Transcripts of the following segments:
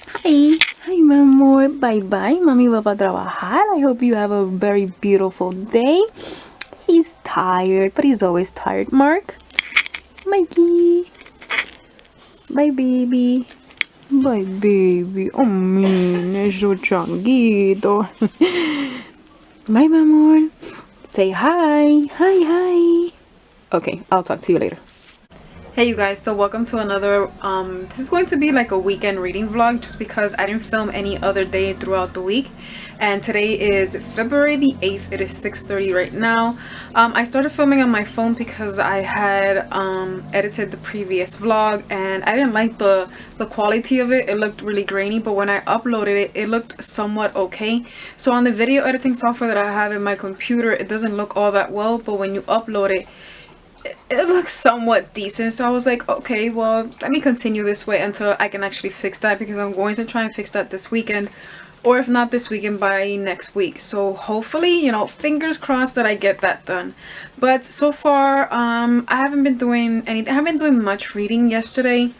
Hi, mi amor. Bye bye. Mami va para trabajar. I hope you have a very beautiful day. He's tired, but he's always tired. Mark, Mikey. Bye, baby. Bye, baby. Oh, man, es so changuito. Bye, mi amor. Say hi. Hi. Okay, I'll talk to you later. Hey you guys, so welcome to another this is going to be like a weekend reading vlog just because I didn't film any other day throughout the week, and today is February the 8th. It is 6:30 right now. I started filming on my phone because I had edited the previous vlog and I didn't like the quality of it. It looked really grainy, but when I uploaded it, it looked somewhat okay. So on the video editing software that I have in my computer, it doesn't look all that well, but when you upload it, it looks somewhat decent. So I was like, okay, well, let me continue this way until I can actually fix that, because I'm going to try and fix that this weekend, or if not this weekend, by next week. So hopefully, you know, fingers crossed that I get that done. But so far I haven't been doing anything. I haven't been doing much reading yesterday.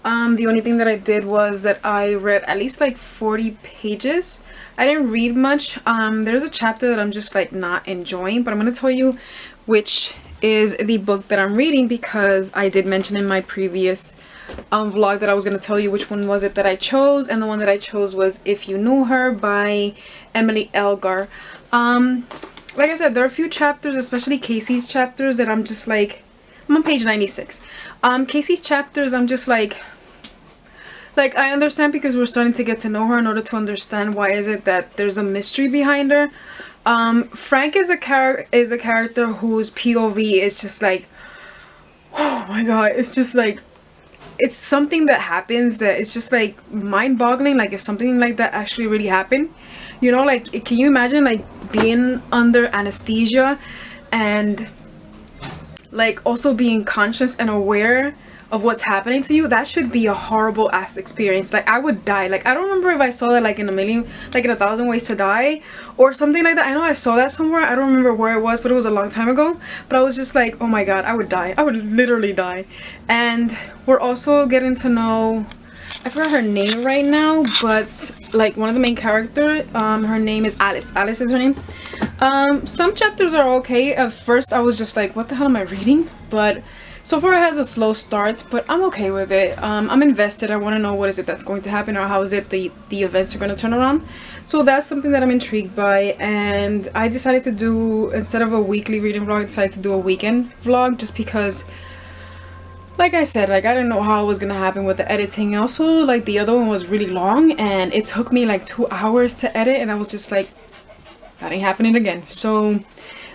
The only thing that I did was that I read at least like 40 pages. I didn't read much. There's a chapter that I'm just like not enjoying, but I'm going to tell you which is the book that I'm reading, because I did mention in my previous vlog that I was going to tell you which one was it that I chose, and the one that I chose was If You Knew Her by Emily Elgar. Like I said, there are a few chapters, especially Casey's chapters, that I'm just like, I'm on page 96. Casey's chapters, I'm just like I understand, because we're starting to get to know her in order to understand why is it that there's a mystery behind her. Frank is a character whose POV is just like, oh my god, it's just like, it's something that happens that it's just like mind-boggling. Like, if something like that actually really happened, you know, like, can you imagine like being under anesthesia and like also being conscious and aware of what's happening to you? That should be a horrible ass experience. Like, I would die. Like, I don't remember if I saw that like in a thousand ways to die or something like that. I know I saw that somewhere. I don't remember where it was, but it was a long time ago. But I was just like, oh my god, I would die. I would literally die. And we're also getting to know, I forgot her name right now, but like one of the main characters, her name is Alice. Alice is her name. Some chapters are okay. At first I was just like, what the hell am I reading? But so far it has a slow start, but I'm okay with it. I'm invested. I want to know what is it that's going to happen, or how is it the events are going to turn around. So that's something that I'm intrigued by, and I decided to do, instead of a weekly reading vlog, I decided to do a weekend vlog, just because, like I said, like, I didn't know how it was gonna happen with the editing. Also, like, the other one was really long and it took me like 2 hours to edit, and I was just like, that ain't happening again. So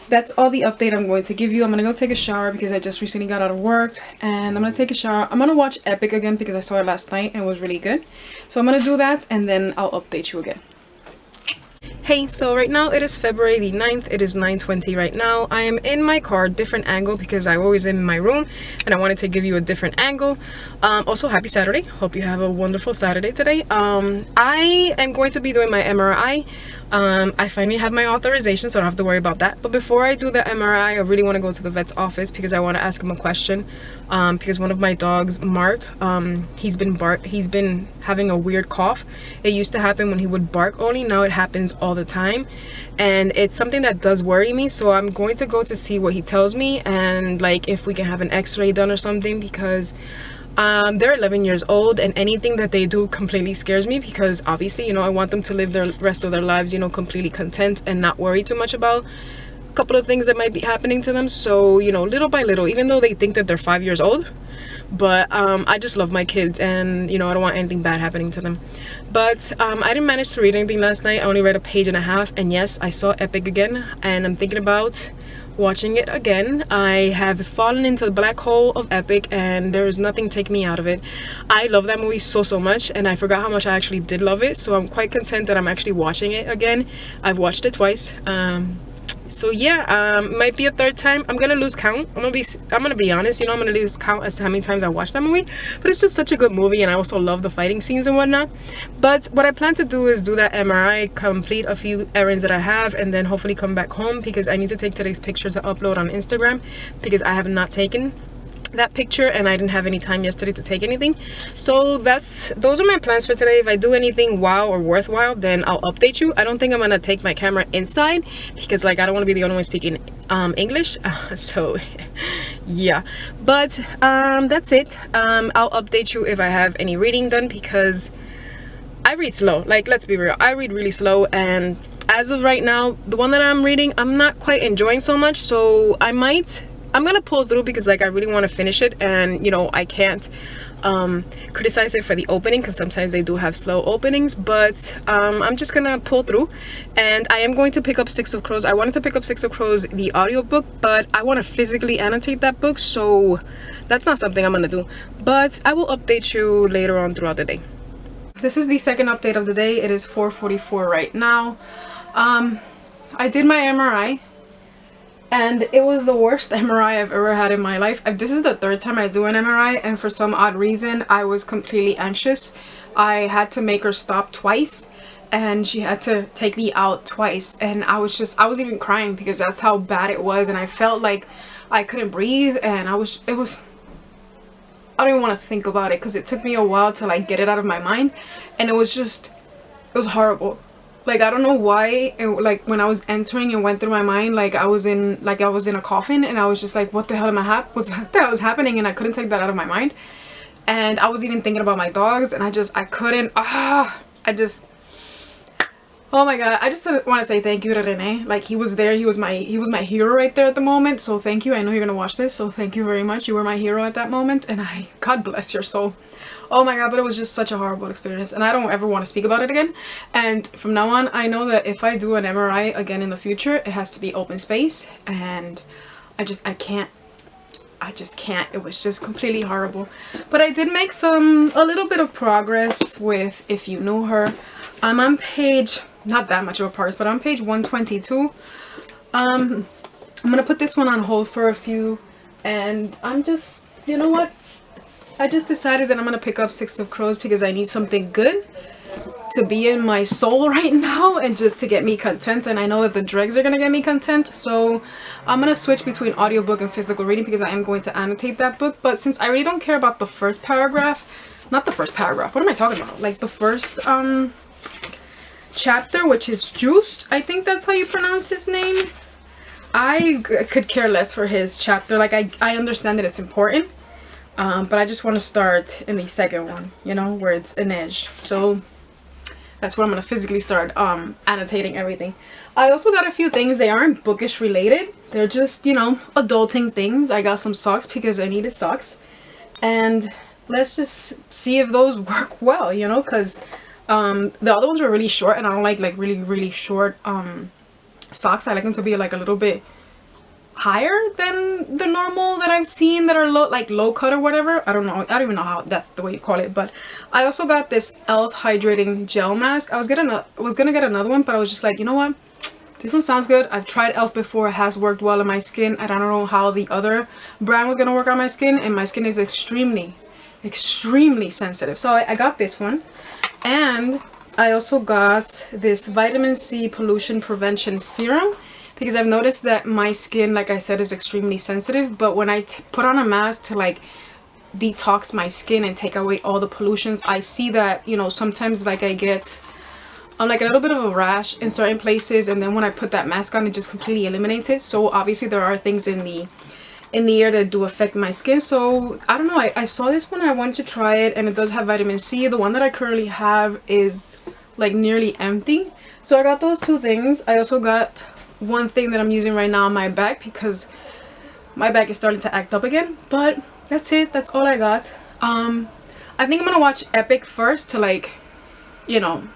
that's all the update I'm going to give you. I'm gonna go take a shower because I just recently got out of work, and I'm gonna take a shower. I'm gonna watch Epic again because I saw it last night and it was really good. So I'm gonna do that, and then I'll update you again. Hey, so right now it is February the 9th. It is 9:20 right now. I am in my car, different angle, because I always am in my room and I wanted to give you a different angle. Also, happy Saturday. Hope you have a wonderful Saturday today. I am going to be doing my MRI. I finally have my authorization, so I don't have to worry about that. But before I do the MRI, I really want to go to the vet's office because I want to ask him a question. Because one of my dogs, Mark, he's been having a weird cough. It used to happen when he would bark only. Now it happens all the time, and it's something that does worry me. So I'm going to go to see what he tells me, and like if we can have an x-ray done or something, because they're 11 years old and anything that they do completely scares me, because obviously, you know, I want them to live the rest of their lives, you know, completely content and not worry too much about a couple of things that might be happening to them. So, you know, little by little, even though they think that they're 5 years old, but I just love my kids, and you know, I don't want anything bad happening to them. But I didn't manage to read anything last night. I only read a page and a half, and yes, I saw Epic again, and I'm thinking about watching it again. I have fallen into the black hole of Epic, and there is nothing taking me out of it. I love that movie so much, and I forgot how much I actually did love it, so I'm quite content that I'm actually watching it again. I've watched it twice. So yeah, might be a third time. I'm gonna lose count. I'm gonna be honest, you know, I'm gonna lose count as to how many times I watched that movie, but it's just such a good movie, and I also love the fighting scenes and whatnot. But what I plan to do is do that MRI, complete a few errands that I have, and then hopefully come back home, because I need to take today's picture to upload on Instagram, because I have not taken that picture, and I didn't have any time yesterday to take anything. So those are my plans for today. If I do anything wow or worthwhile, then I'll update you. I don't think I'm gonna take my camera inside because like I don't want to be the only one speaking English. So yeah, but that's it. I'll update you if I have any reading done, because I read slow. Like, let's be real, I read really slow, and as of right now, the one that I'm reading, I'm not quite enjoying so much. So I'm gonna pull through because like I really want to finish it, and you know, I can't criticize it for the opening because sometimes they do have slow openings, but I'm just gonna pull through. And I am going to pick up Six of Crows. I wanted to pick up Six of Crows, the audiobook, but I want to physically annotate that book, so that's not something I'm gonna do, but I will update you later on throughout the day. This is the second update of the day. It is 4:44 right now. I did my MRI, and it was the worst MRI I've ever had in my life. This is the third time I do an MRI, and for some odd reason I was completely anxious. I had to make her stop twice, and she had to take me out twice, and I was even crying because that's how bad it was, and I felt like I couldn't breathe, and I don't even want to think about it because it took me a while to like get it out of my mind, and it was horrible. Like, I don't know why like when I was entering, it went through my mind like I was in a coffin, and I was just like, what the hell what the hell is happening? And I couldn't take that out of my mind, and I was even thinking about my dogs, and I couldn't. Oh my god, I just want to say thank you to Rene. Like, he was there, he was my hero right there at the moment, so thank you. I know you're gonna watch this, so thank you very much. You were my hero at that moment, and God bless your soul. Oh my god, but it was just such a horrible experience, and I don't ever want to speak about it again. And from now on, I know that if I do an MRI again in the future, it has to be open space, and I just can't. It was just completely horrible. But I did make a little bit of progress with If You Knew Her. I'm on page, not that much of a progress, but on page 122. I'm gonna put this one on hold for a few, and you know what? I just decided that I'm gonna pick up Six of Crows because I need something good to be in my soul right now, and just to get me content, and I know that the dregs are gonna get me content. So I'm gonna switch between audiobook and physical reading because I am going to annotate that book. But since I really don't care about the first paragraph, not the first paragraph, what am I talking about? Like the first chapter, which is Juiced, I think that's how you pronounce his name. I could care less for his chapter. Like, I understand that it's important, but I just want to start in the second one, you know, where it's Inej. So that's where I'm going to physically start annotating everything. I also got a few things. They aren't bookish related. They're just, you know, adulting things. I got some socks because I needed socks. And let's just see if those work well, you know, because the other ones were really short, and I don't like really short socks. I like them to be like a little bit higher than the normal that I've seen that are low cut or whatever. I don't know. I don't even know how that's the way you call it. But I also got this e.l.f. hydrating gel mask. I was gonna get another one, but I was just like, you know what? This one sounds good. I've tried e.l.f. before. It has worked well on my skin. I don't know how the other brand was gonna work on my skin, and my skin is extremely sensitive. So I got this one. And I also got this vitamin C pollution prevention serum because I've noticed that my skin, like I said, is extremely sensitive. But when I put on a mask to like detox my skin and take away all the pollutions, I see that, you know, sometimes like I get like a little bit of a rash in certain places, and then when I put that mask on, it just completely eliminates it. So obviously there are things in the air that do affect my skin. So I don't know, I saw this one, I wanted to try it, and it does have vitamin C. The one that I currently have is like nearly empty, so I got those two things. I also got one thing that I'm using right now on my back because my back is starting to act up again. But that's it, that's all I got. I think I'm gonna watch Epic first to, like, you know,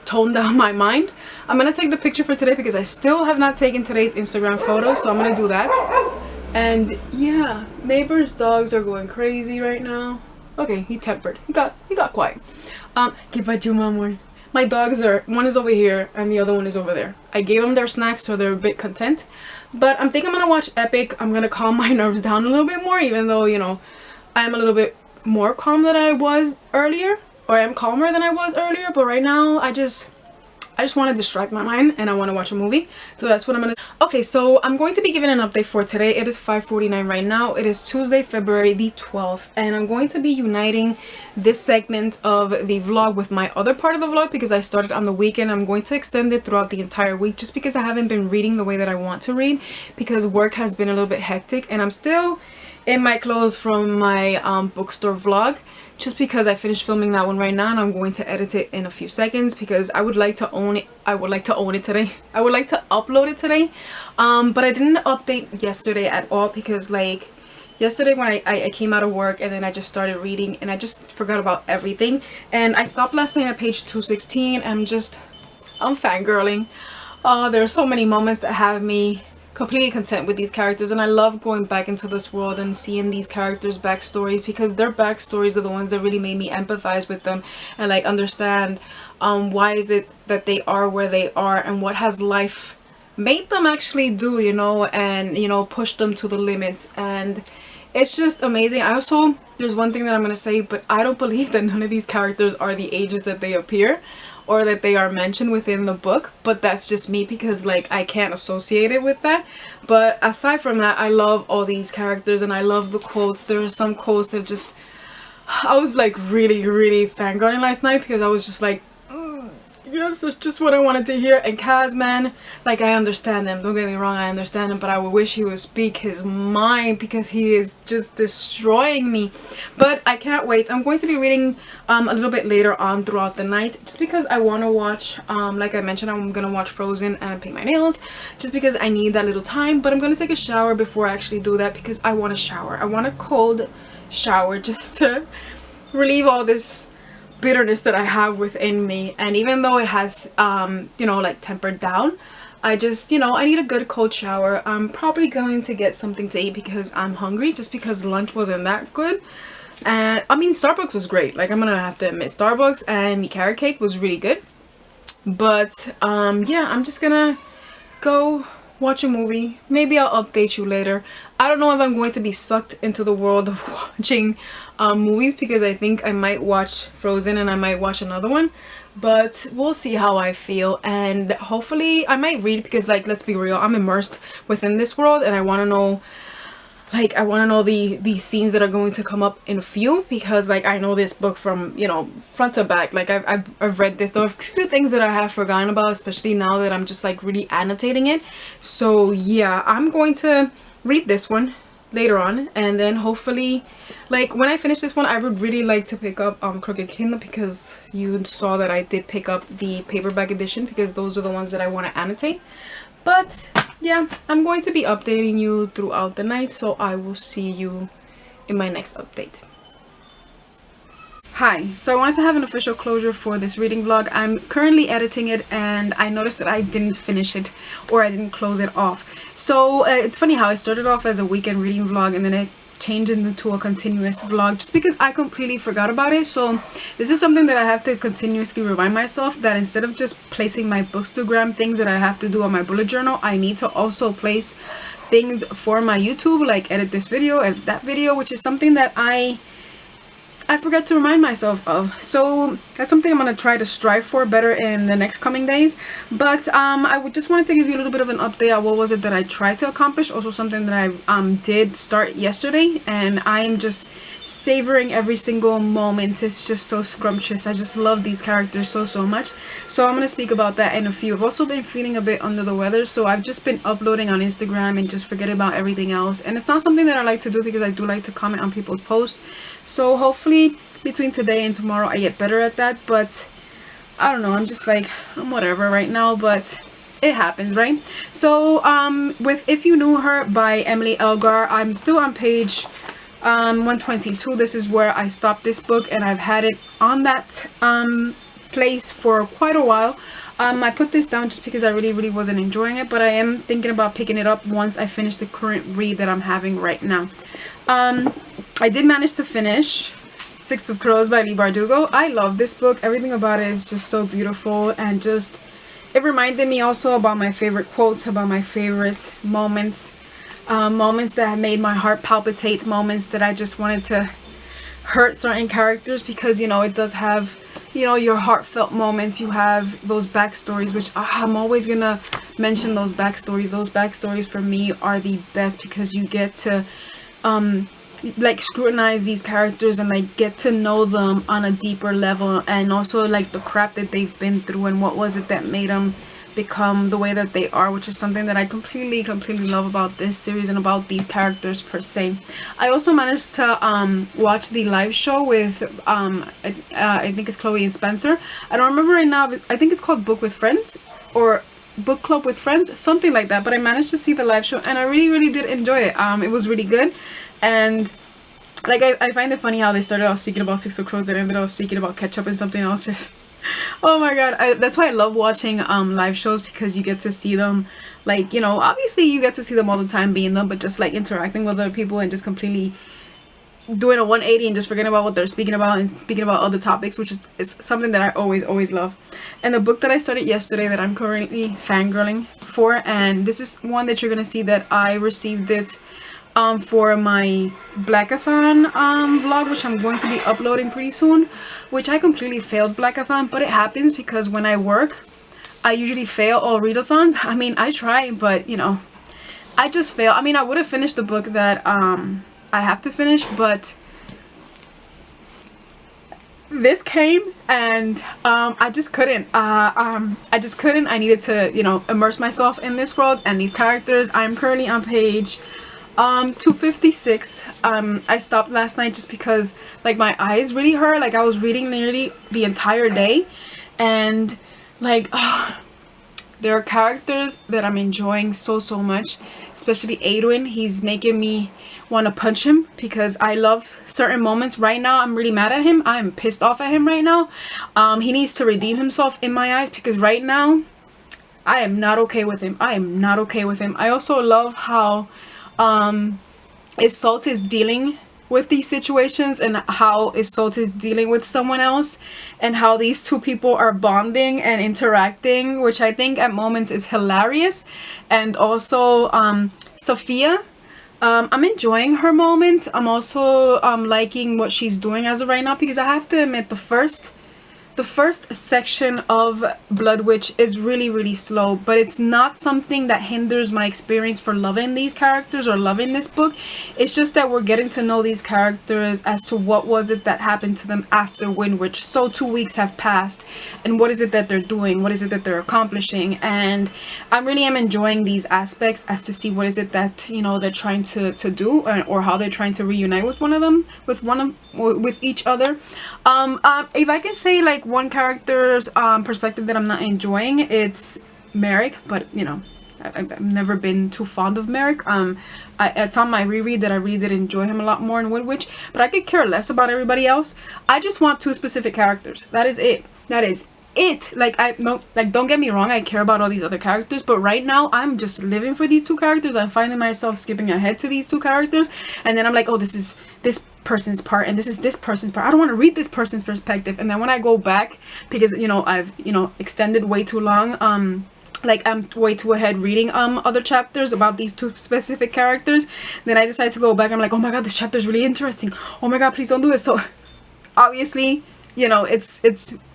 tone down my mind. I'm gonna take the picture for today because I still have not taken today's Instagram photo, so I'm gonna do that. And yeah, neighbor's dogs are going crazy right now. Okay, he tempered. He got quiet. ¿Qué pacho, mi amor? My dogs are, one is over here and the other one is over there. I gave them their snacks, so they're a bit content. But I'm thinking I'm gonna watch Epic. I'm gonna calm my nerves down a little bit more, even though, you know, I'm a little bit more calm than I was earlier, or I am calmer than I was earlier. But right now, I just want to distract my mind and I want to watch a movie. So that's what I'm gonna. Okay, so I'm going to be giving an update for today. It is 5:49 right now. It is Tuesday, February the 12th, and I'm going to be uniting this segment of the vlog with my other part of the vlog because I started on the weekend. I'm going to extend it throughout the entire week just because I haven't been reading the way that I want to read because work has been a little bit hectic, and I'm still in my clothes from my bookstore vlog just because I finished filming that one right now, and I'm going to edit it in a few seconds because I would like to own it. I would like to own it today. I would like to upload it today, but I didn't update yesterday at all because like yesterday when I came out of work and then I just started reading and I just forgot about everything, and I stopped last night at page 216. I'm fangirling. There are so many moments that have me completely content with these characters, and I love going back into this world and seeing these characters' backstories because their backstories are the ones that really made me empathize with them and like understand why is it that they are where they are and what has life made them actually do, you know, and you know, push them to the limits. And it's just amazing. I also, there's one thing that I'm gonna say, but I don't believe that none of these characters are the ages that they appear or that they are mentioned within the book, but that's just me because like I can't associate it with that. But aside from that, I love all these characters and I love the quotes. There are some quotes that just, I was like really fangirling last night because I was just like, yes, that's just what I wanted to hear. And Kaz, man, like I understand him, don't get me wrong, I understand him, but I would wish he would speak his mind because he is just destroying me. But I can't wait. I'm going to be reading a little bit later on throughout the night just because I want to watch, like I mentioned, I'm gonna watch Frozen and paint my nails just because I need that little time. But I'm gonna take a shower before I actually do that because I want a shower. I want a cold shower just to relieve all this bitterness that I have within me. And even though it has you know, like tempered down, I just, you know, I need a good cold shower. I'm probably going to get something to eat because I'm hungry just because lunch wasn't that good. And I mean, Starbucks was great, like I'm gonna have to admit, Starbucks and the carrot cake was really good. But yeah, I'm just gonna go watch a movie. Maybe I'll update you later. I don't know if I'm going to be sucked into the world of watching movies because I think I might watch Frozen and I might watch another one, but we'll see how I feel. And hopefully I might read because like, let's be real, I'm immersed within this world and I want to know, like I want to know the scenes that are going to come up in a few because like I know this book from, you know, front to back. Like I've read this. There are a few things that I have forgotten about, especially now that I'm just like really annotating it. So yeah, I'm going to read this one later on, and then hopefully like when I finish this one I would really like to pick up Crooked Kingdom because you saw that I did pick up the paperback edition because those are the ones that I want to annotate. But yeah, I'm going to be updating you throughout the night, so I will see you in my next update. Hi, so I wanted to have an official closure for this reading vlog. I'm currently editing it and I noticed that I didn't finish it or I didn't close it off. So it's funny how I started off as a weekend reading vlog and then it changed into a continuous vlog just because I completely forgot about it. So this is something that I have to continuously remind myself that instead of just placing my bookstagram things that I have to do on my bullet journal, I need to also place things for my YouTube, like edit this video, edit that video, which is something that I forgot to remind myself of. So that's something I'm going to try to strive for better in the next coming days. But I would just wanted to give you a little bit of an update on what was it that I tried to accomplish. Also something that I did start yesterday, and I am just savoring every single moment. It's just so scrumptious. I just love these characters so much. So I'm going to speak about that in a few. I've also been feeling a bit under the weather, so I've just been uploading on Instagram and just forget about everything else. And it's not something that I like to do because I do like to comment on people's posts. So hopefully between today and tomorrow I get better at that, but I don't know, I'm just like, I'm whatever right now, but it happens, right? So with If You Knew Her by Emily Elgar, I'm still on page 122. This is where I stopped this book, and I've had it on that place for quite a while. I put this down just because I really wasn't enjoying it, but I am thinking about picking it up once I finish the current read that I'm having right now. I did manage to finish Six of Crows by Leigh Bardugo. I love this book. Everything about it is just so beautiful, and just it reminded me also about my favorite quotes, about my favorite moments, moments that made my heart palpitate, moments that I just wanted to hurt certain characters, because you know it does have you know, your heartfelt moments. You have those backstories, which I'm always gonna mention those backstories. Those backstories for me are the best, because you get to like scrutinize these characters and like get to know them on a deeper level, and also like the crap that they've been through and what was it that made them become the way that they are, which is something that I completely love about this series and about these characters per se. I also managed to watch the live show with I think it's Chloe and Spencer. I don't remember right now. I think it's called Book with Friends or Book Club with Friends, something like that. But I managed to see the live show and I really did enjoy it. It was really good. And like I find it funny how they started off speaking about Six of Crows and ended up speaking about ketchup and something else. Just oh my god, that's why I love watching live shows, because you get to see them, like, you know, obviously you get to see them all the time being them, but just like interacting with other people and just completely doing a 180 and just forgetting about what they're speaking about and speaking about other topics, which is something that I always love. And the book that I started yesterday that I'm currently fangirling for, and this is one that you're gonna see that I received it for my Blackathon vlog, which I'm going to be uploading pretty soon, which I completely failed Blackathon, but it happens because when I work I usually fail all readathons. I mean, I try, but you know, I just fail. I mean, I would have finished the book that I have to finish, but this came and I just couldn't. I needed to, you know, immerse myself in this world and these characters. I'm currently on page 256. I stopped last night just because like my eyes really hurt. Like I was reading nearly the entire day, and like there are characters that I'm enjoying so much, especially Adwin. He's making me want to punch him because I love certain moments. Right now I'm really mad at him. I'm pissed off at him right now. He needs to redeem himself in my eyes, because right now I am not okay with him. I am not okay with him. I also love how Isolde is dealing with these situations, and how Isolde is dealing with someone else, and how these two people are bonding and interacting, which I think at moments is hilarious. And also Sophia, I'm enjoying her moments. I'm also liking what she's doing as of right now, because I have to admit the first section of Blood Witch is really slow, but it's not something that hinders my experience for loving these characters or loving this book. It's just that we're getting to know these characters as to what was it that happened to them after Wind Witch. So 2 weeks have passed, and what is it that they're doing, what is it that they're accomplishing, and I really am enjoying these aspects as to see what is it that, you know, they're trying to do, or how they're trying to reunite with with each other. If I can say like one character's perspective that I'm not enjoying, it's Merrick, but you know, I've never been too fond of Merrick. It's on my reread that I really did enjoy him a lot more in Wind Witch, but I could care less about everybody else. I just want 2 specific characters. That is it. That is it. Like don't get me wrong, I care about all these other characters, but right now I'm just living for these 2 characters. I'm finding myself skipping ahead to these 2 characters, and then I'm like, oh, this is this person's part and this is this person's part. I don't want to read this person's perspective. And then when I go back, because you know I've extended way too long, like I'm way too ahead reading other chapters about these 2 specific characters, then I decide to go back. I'm like, oh my god, this chapter is really interesting. Oh my god, please don't do it. So obviously, you know, it's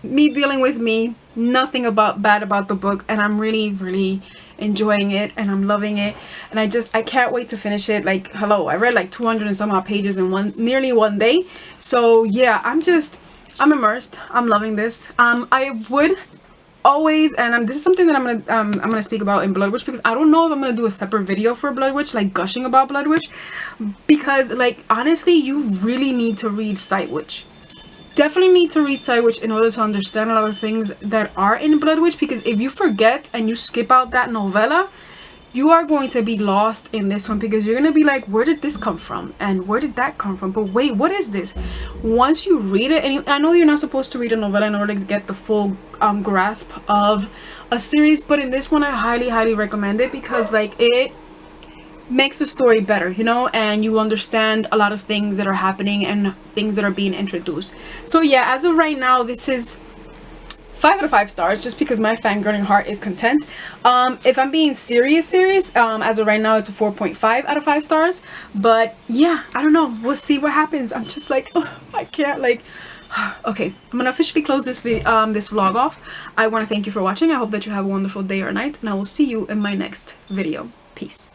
me dealing with me, nothing bad about the book, and I'm really enjoying it and I'm loving it, and I can't wait to finish it. Like, hello, I read like 200 and some odd pages in nearly one day. So yeah, I'm immersed. I'm loving this. I would always, and this is something that I'm gonna speak about in Blood Witch, because I don't know if I'm gonna do a separate video for Blood Witch, like gushing about Blood Witch, because like honestly, you really need to read Sight Witch. Definitely need to read Sight Witch in order to understand a lot of things that are in Blood Witch, because if you forget and you skip out that novella, you are going to be lost in this one, because you're going to be like, where did this come from? And where did that come from? But wait, what is this? Once you read it, and I know you're not supposed to read a novella in order to get the full grasp of a series, but in this one I highly recommend it, because like it makes the story better, you know, and you understand a lot of things that are happening and things that are being introduced. So yeah, as of right now, this is 5 out of 5 stars, just because my fangirling heart is content. If I'm being serious, as of right now, it's a 4.5 out of 5 stars. But yeah, I don't know, we'll see what happens. I'm just like, oh, I can't, like, Okay, I'm gonna officially close this this vlog off. I want to thank you for watching. I hope that you have a wonderful day or night, and I will see you in my next video. Peace.